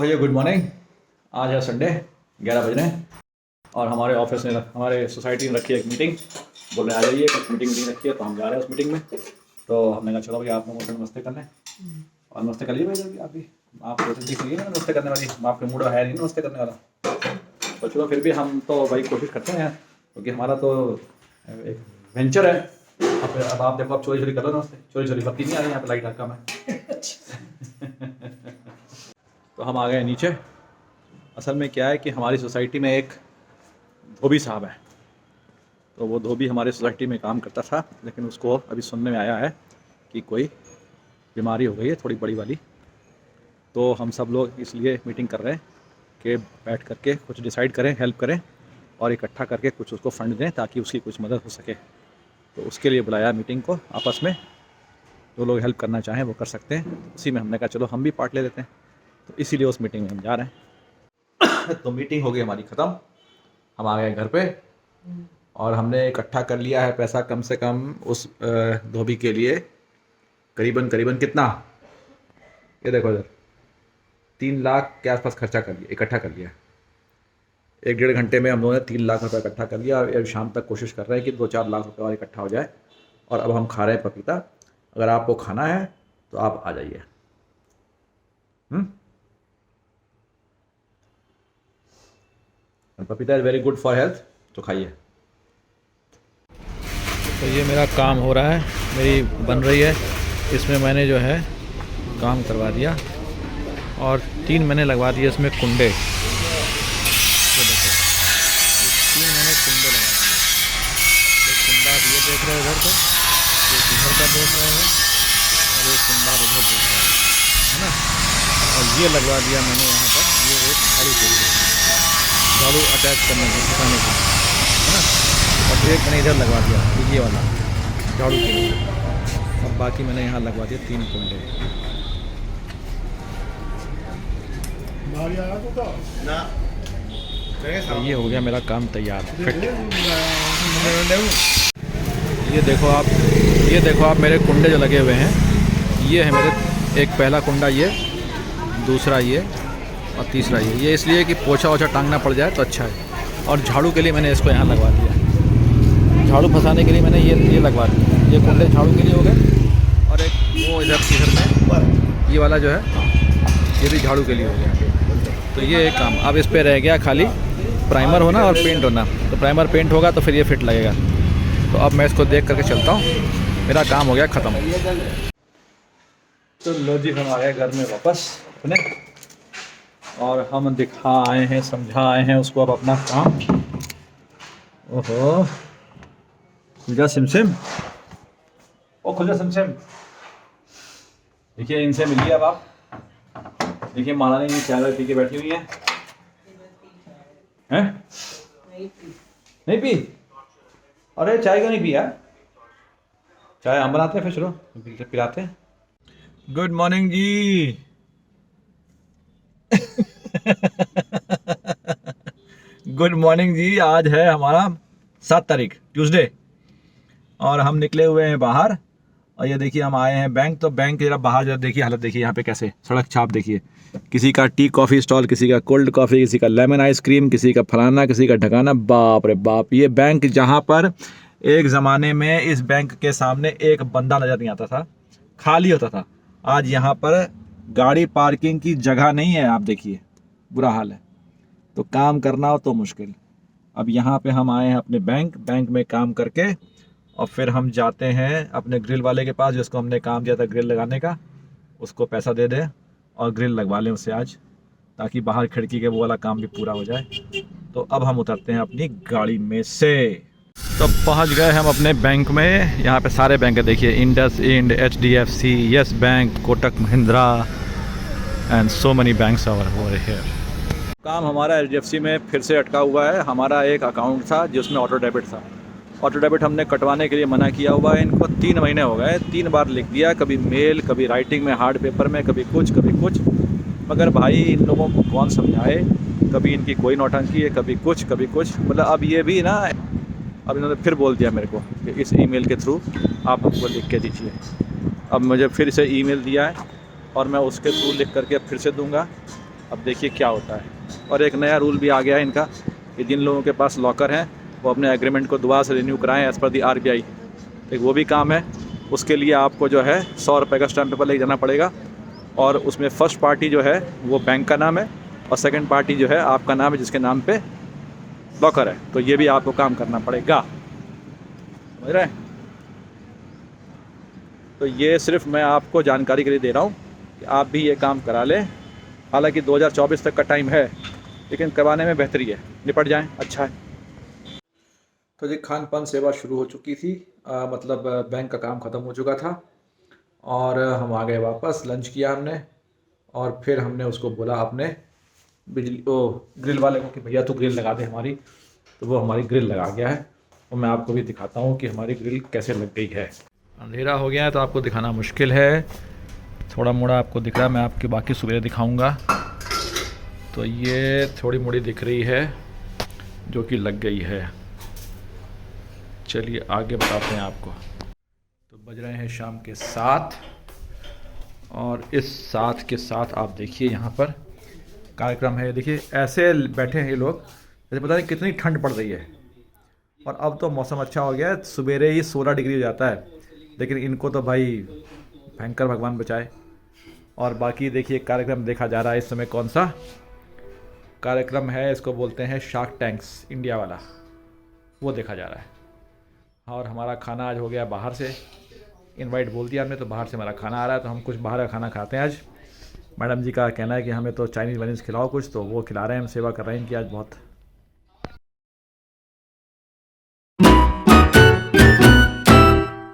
भैया good morning. आज है संडे, 11 बज रहे हैं और हमारे ऑफिस ने हमारे सोसाइटी ने रखी है एक मीटिंग। बोल रहे आ जाइए, कुछ मीटिंग रखी है तो हम जा रहे हैं उस मीटिंग में। तो हमने कहा चलो भैया आप लोग नमस्ते कर लें और नमस्ते कर लीजिए भैया। आप भी आप कोशिश कीजिए ना नमस्ते करने वाली, आपके मूड है नहीं नमस्ते करने वाला। तो चलो फिर भी हम तो भाई कोशिश करते हैं क्योंकि हमारा तो एक वेंचर है। अब आप देखो, आप चोरी चोरी कर लो नमस्ते। चोरी चोरी बत्ती नहीं आ रही यहाँ पे, लाइट हल्का में। तो हम आ गए नीचे। असल में क्या है कि हमारी सोसाइटी में एक धोबी साहब है, तो वो धोबी हमारे सोसाइटी में काम करता था, लेकिन उसको अभी सुनने में आया है कि कोई बीमारी हो गई है थोड़ी बड़ी वाली। तो हम सब लोग इसलिए मीटिंग कर रहे हैं कि बैठ करके कुछ डिसाइड करें, हेल्प करें और इकट्ठा करके कुछ उसको फंड दें ताकि उसकी कुछ मदद हो सके। तो उसके लिए बुलाया मीटिंग को आपस में। जो लोग हेल्प करना चाहें वो कर सकते हैं। उसी में हमने कहा चलो हम भी पार्ट ले लेते हैं, तो इसीलिए उस मीटिंग में हम जा रहे हैं। तो मीटिंग हो गई हमारी ख़त्म, हम आ गए घर पे और हमने इकट्ठा कर लिया है पैसा कम से कम उस धोबी के लिए। करीबन कितना, ये देखो इधर 3 लाख के आसपास खर्चा कर लिया, इकट्ठा कर लिया। 1-1.5 घंटे में हम लोगों ने 3 लाख रुपये इकट्ठा कर लिया और शाम तक कोशिश कर रहे हैं कि 2-4 लाख रुपये और इकट्ठा हो जाए। और अब हम खा रहे हैं पपीता। अगर आपको खाना है तो आप आ जाइए। पपीता is very good for health, तो खाइए। तो ये मेरा काम हो रहा है, मेरी बन रही है। इसमें मैंने जो है काम करवा दिया और 3 महीने लगवा दिए इसमें कुंडे। तो देखो 3 महीने कुंडे लगा दिए। एक कुंडा आप ये देख रहे हो इधर पे, एक इधर का देख रहे हो और एक कुंडा उधर देख रहे हो, है ना। और ये लगवा दिया मैंने यहाँ पर, ये एक झाड़ू के लिए, झाड़ू अटैच करने के फंसाने का, है ना। और एक मैंने इधर लगवा दिया ये वाला झाड़ू के लिए, और बाकी मैंने यहाँ लगवा दिया 3 कुंडे। तो ये हो गया मेरा काम तैयार, फिट। ये देखो आप मेरे कुंडे जो लगे हुए हैं, ये है मेरे, एक पहला कुंडा ये, दूसरा ये और तीसरा ये इसलिए कि पोछा वोछा टांगना पड़ जाए तो अच्छा है। और झाड़ू के लिए मैंने इसको यहाँ लगवा दिया, झाड़ू फंसाने के लिए मैंने ये लगवा दिया। ये कुंडे झाड़ू के लिए हो गए और एक वो इधर में ये वाला जो है ये भी झाड़ू के लिए हो गया। तो ये एक काम अब इस पर रह गया खाली प्राइमर होना और पेंट होना। तो प्राइमर पेंट होगा तो फिर ये फिट लगेगा। तो अब मैं इसको देख करके चलता हूँ, मेरा काम हो गया ख़त्म। तो लो जी, हम आ गए घर में वापस अपने, और हम दिखा आए हैं, समझा आए हैं उसको अब अपना काम। ओहो खुलजा सिमसिम, ओ खुलजा सिमसिम। देखिए इनसे मिलिए अब आप। देखिए महारानी जी चाय पी के बैठी हुई हैं। हैं? नहीं पी? अरे चाय क्यों नहीं पिया? चाय हम बनाते हैं, फिर चलो पिलाते हैं। गुड मॉर्निंग जी। गुड मॉर्निंग जी। आज है हमारा 7 तारीख ट्यूसडे और हम निकले हुए हैं बाहर। और ये देखिए हम आए हैं बैंक। तो बैंक के जरा बाहर जरा देखिए हालत, देखिए यहाँ पे कैसे सड़क छाप देखिए। किसी का टी कॉफ़ी स्टॉल, किसी का कोल्ड कॉफ़ी, किसी का लेमन आइसक्रीम, किसी का फलाना, किसी का ढकाना। बाप रे बाप। ये बैंक जहाँ पर एक ज़माने में इस बैंक के सामने एक बंदा नज़र नहीं आता था, खाली होता था, आज यहाँ पर गाड़ी पार्किंग की जगह नहीं है। आप देखिए बुरा हाल है। तो काम करना हो तो मुश्किल। अब यहाँ पे हम आए हैं अपने बैंक में काम करके और फिर हम जाते हैं अपने ग्रिल वाले के पास, जिसको हमने काम दिया था ग्रिल लगाने का। उसको पैसा दे दें और ग्रिल लगवा लें उससे आज, ताकि बाहर खिड़की के वो वाला काम भी पूरा हो जाए। तो अब हम उतरते हैं अपनी गाड़ी में से। तो पहुंच गए हम अपने बैंक में। यहाँ पे सारे बैंक है देखिए, IndusInd, HDFC, Yes Bank, Kotak Mahindra and so many banks our over here. काम हमारा HDFC में फिर से अटका हुआ है। हमारा एक अकाउंट था जिसमें ऑटो डेबिट था। ऑटो डेबिट हमने कटवाने के लिए मना किया हुआ है इनको। 3 महीने हो गए, 3 बार लिख दिया, कभी मेल, कभी राइटिंग में हार्ड पेपर में, कभी कुछ। मगर भाई इन लोगों को कौन समझाए। कभी इनकी कोई नौटंकी है, कभी कुछ। मतलब अब ये भी ना, अब इन्होंने फिर बोल दिया मेरे को कि इस ईमेल के थ्रू आप हमको लिख के दीजिए। अब मुझे फिर से ईमेल दिया है और मैं उसके थ्रू लिख करके फिर से दूंगा। अब देखिए क्या होता है। और एक नया रूल भी आ गया है इनका कि जिन लोगों के पास लॉकर हैं वो अपने एग्रीमेंट को दोबारा से रिन्यू कराएं एज़ पर दी RBI। एक वो भी काम है, उसके लिए आपको जो है 100 रुपये का स्टैम्प पेपर लेके जाना पड़ेगा। और उसमें फर्स्ट पार्टी जो है वो बैंक का नाम है और सेकंड पार्टी जो है आपका नाम है जिसके नाम पे लॉकर है। तो ये भी आपको काम करना पड़ेगा, समझ रहे हैं। तो ये सिर्फ मैं आपको जानकारी के लिए दे रहा हूँ कि आप भी ये काम करा लें। हालांकि 2024 तक का टाइम है, लेकिन करवाने में बेहतरी है, निपट जाएं, अच्छा है। तो जी खान पान सेवा शुरू हो चुकी थी, मतलब बैंक का काम ख़त्म हो चुका था और हम आ गए वापस। लंच किया हमने और फिर हमने उसको बोला अपने ग्रिल वाले को कि भैया तू ग्रिल लगा दे हमारी। तो वो हमारी ग्रिल लगा गया है और मैं आपको भी दिखाता हूँ कि हमारी ग्रिल कैसे लग गई है। अंधेरा हो गया है तो आपको दिखाना मुश्किल है, थोड़ा मोड़ा आपको दिख रहा है, मैं आपकी बाकी सुबह दिखाऊंगा। तो ये थोड़ी मोड़ी दिख रही है जो कि लग गई है। चलिए आगे बताते हैं आपको। तो बज रहे हैं शाम के 7 और इस 7 के साथ आप देखिए यहाँ पर कार्यक्रम है। देखिए ऐसे बैठे हैं ये लोग जैसे पता नहीं कितनी ठंड पड़ रही है। और अब तो मौसम अच्छा हो गया है, सवेरे ही 16 डिग्री हो जाता है, लेकिन इनको तो भाई भयंकर भगवान बचाए। और बाकी देखिए कार्यक्रम देखा जा रहा है इस समय। कौन सा कार्यक्रम है, इसको बोलते हैं शार्क टैंक्स इंडिया वाला, वो देखा जा रहा है। और हमारा खाना आज हो गया बाहर से, इनवाइट बोल दिया हमने तो बाहर से हमारा खाना आ रहा है, तो हम कुछ बाहर का खाना खाते हैं आज। मैडम जी का कहना है कि हमें तो चाइनीज़ वाइनीज़ खिलाओ कुछ, तो वो खिला रहे हैं हम, सेवा कर रहे हैं इनकी आज बहुत।